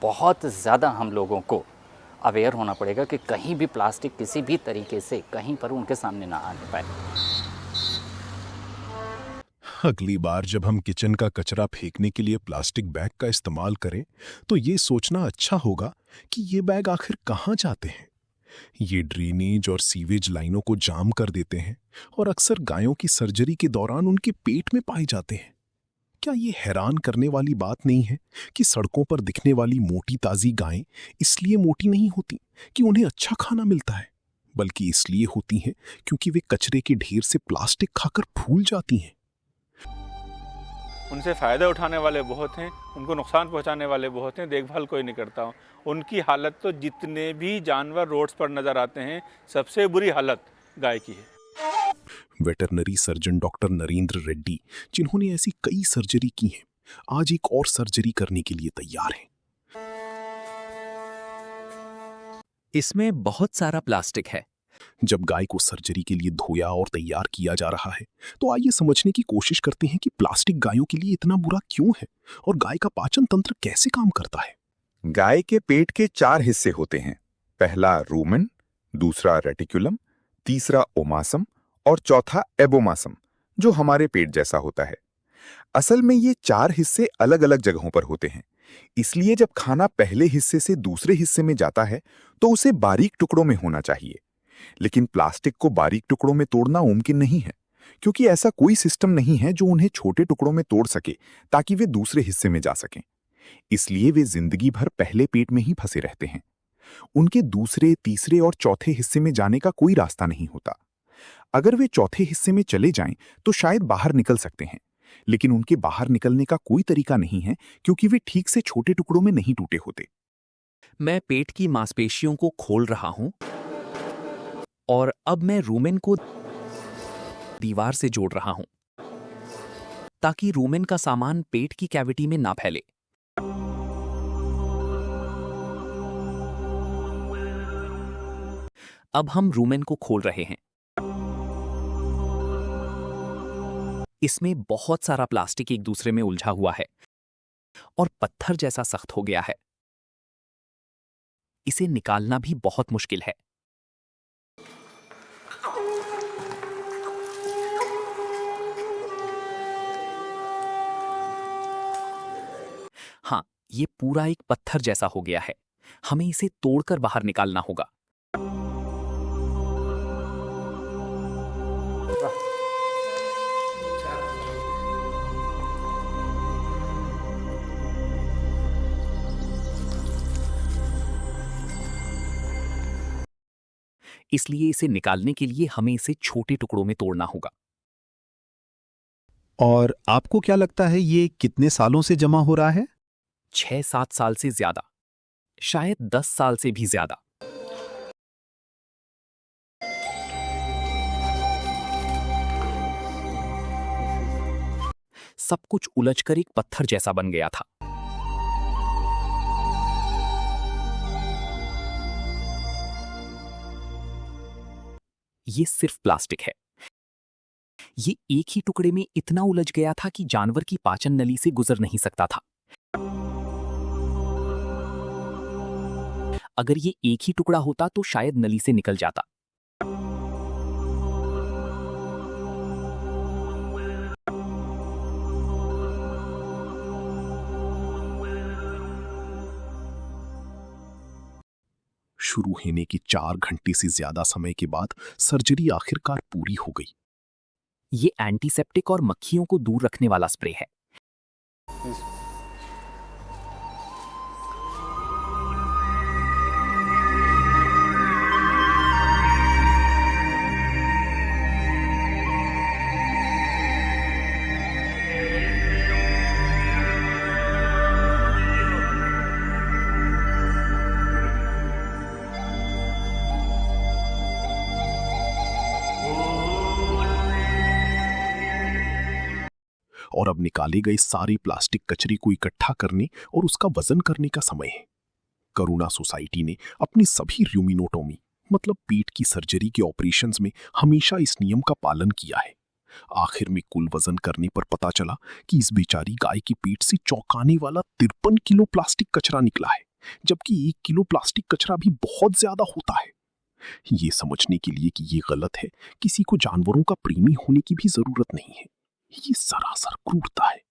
बहुत ज़्यादा हम लोगों को अवेयर होना पड़ेगा कि कहीं भी प्लास्टिक किसी भी तरीके से कहीं पर उनके सामने ना आने पाए। अगली बार जब हम किचन का कचरा फेंकने के लिए प्लास्टिक बैग का इस्तेमाल करें तो ये सोचना अच्छा होगा कि ये बैग आखिर कहाँ जाते हैं। ये ड्रेनेज और सीवेज लाइनों को जाम कर देते हैं और अक्सर गायों की सर्जरी के दौरान उनके पेट में पाए जाते हैं। क्या ये हैरान करने वाली बात नहीं है कि सड़कों पर दिखने वाली मोटी ताजी गायें इसलिए मोटी नहीं होती कि उन्हें अच्छा खाना मिलता है, बल्कि इसलिए होती हैं क्योंकि वे कचरे के ढेर से प्लास्टिक खाकर फूल जाती हैं। उनसे फ़ायदा उठाने वाले बहुत हैं, उनको नुकसान पहुंचाने वाले बहुत हैं, देखभाल कोई नहीं करता। उनकी हालत तो जितने भी जानवर रोड्स पर नज़र आते हैं, सबसे बुरी हालत गाय की है। Veterinary surgeon doctor Narendra Reddy, जिन्होंने ऐसी कई सर्जरी की हैं, आज एक और सर्जरी करने के लिए तैयार हैं। इसमें बहुत सारा प्लास्टिक है। जब गाय को सर्जरी के लिए धोया और तैयार किया जा रहा है तो आइए समझने की कोशिश करते हैं कि प्लास्टिक गायों के लिए इतना बुरा क्यों है और गाय का पाचन तंत्र कैसे काम करता है। गाय के पेट के 4 हिस्से होते हैं। पहला रूमेन, दूसरा रेटिकुलम, तीसरा ओमासम और चौथा एबोमासम, जो हमारे पेट जैसा होता है। असल में ये 4 हिस्से अलग अलग जगहों पर होते हैं, इसलिए जब खाना पहले हिस्से से दूसरे हिस्से में जाता है तो उसे बारीक टुकड़ों में होना चाहिए। लेकिन प्लास्टिक को बारीक टुकड़ों में तोड़ना मुमकिन नहीं है, क्योंकि ऐसा कोई सिस्टम नहीं है जो उन्हें छोटे टुकड़ों में तोड़ सके ताकि वे दूसरे हिस्से में जा सकें। इसलिए वे जिंदगी भर पहले पेट में ही फंसे रहते हैं। उनके दूसरे, तीसरे और चौथे हिस्से में जाने का कोई रास्ता नहीं होता। अगर वे चौथे हिस्से में चले जाएं तो शायद बाहर निकल सकते हैं, लेकिन उनके बाहर निकलने का कोई तरीका नहीं है क्योंकि वे ठीक से छोटे टुकड़ों में नहीं टूटे होते। मैं पेट की मांसपेशियों को खोल रहा हूं और अब मैं रूमेन को दीवार से जोड़ रहा हूं ताकि रूमेन का सामान पेट की कैविटी में ना फैले। अब हम रूमेन को खोल रहे हैं। इसमें बहुत सारा प्लास्टिक एक दूसरे में उलझा हुआ है और पत्थर जैसा सख्त हो गया है। इसे निकालना भी बहुत मुश्किल है। हाँ, ये पूरा एक पत्थर जैसा हो गया है। हमें इसे तोड़कर बाहर निकालना होगा। इसलिए इसे निकालने के लिए हमें इसे छोटे टुकड़ों में तोड़ना होगा। और आपको क्या लगता है ये कितने सालों से जमा हो रहा है? 6-7 साल से ज्यादा, शायद 10 साल से भी ज्यादा। सब कुछ उलझकर एक पत्थर जैसा बन गया था। ये सिर्फ प्लास्टिक है। ये एक ही टुकड़े में इतना उलझ गया था कि जानवर की पाचन नली से गुजर नहीं सकता था। अगर ये एक ही टुकड़ा होता तो शायद नली से निकल जाता। शुरू होने के 4 घंटे से ज्यादा समय के बाद सर्जरी आखिरकार पूरी हो गई। ये एंटीसेप्टिक और मक्खियों को दूर रखने वाला स्प्रे है। और अब निकाले गए सारे प्लास्टिक कचरे को इकट्ठा करने और उसका वजन करने का समय है। करुणा सोसाइटी ने अपनी सभी र्यूमिनोटोमी मतलब पेट की सर्जरी के ऑपरेशंस में हमेशा इस नियम का पालन किया है। आखिर में कुल वजन करने पर पता चला कि इस बेचारी गाय के पेट से चौंकाने वाला 53 किलो प्लास्टिक कचरा निकला है, जबकि 1 किलो प्लास्टिक कचरा भी बहुत ज्यादा होता है। ये समझने के लिए कि ये गलत है, किसी को जानवरों का प्रेमी होने की भी जरूरत नहीं है। ये सरासर क्रूरता है।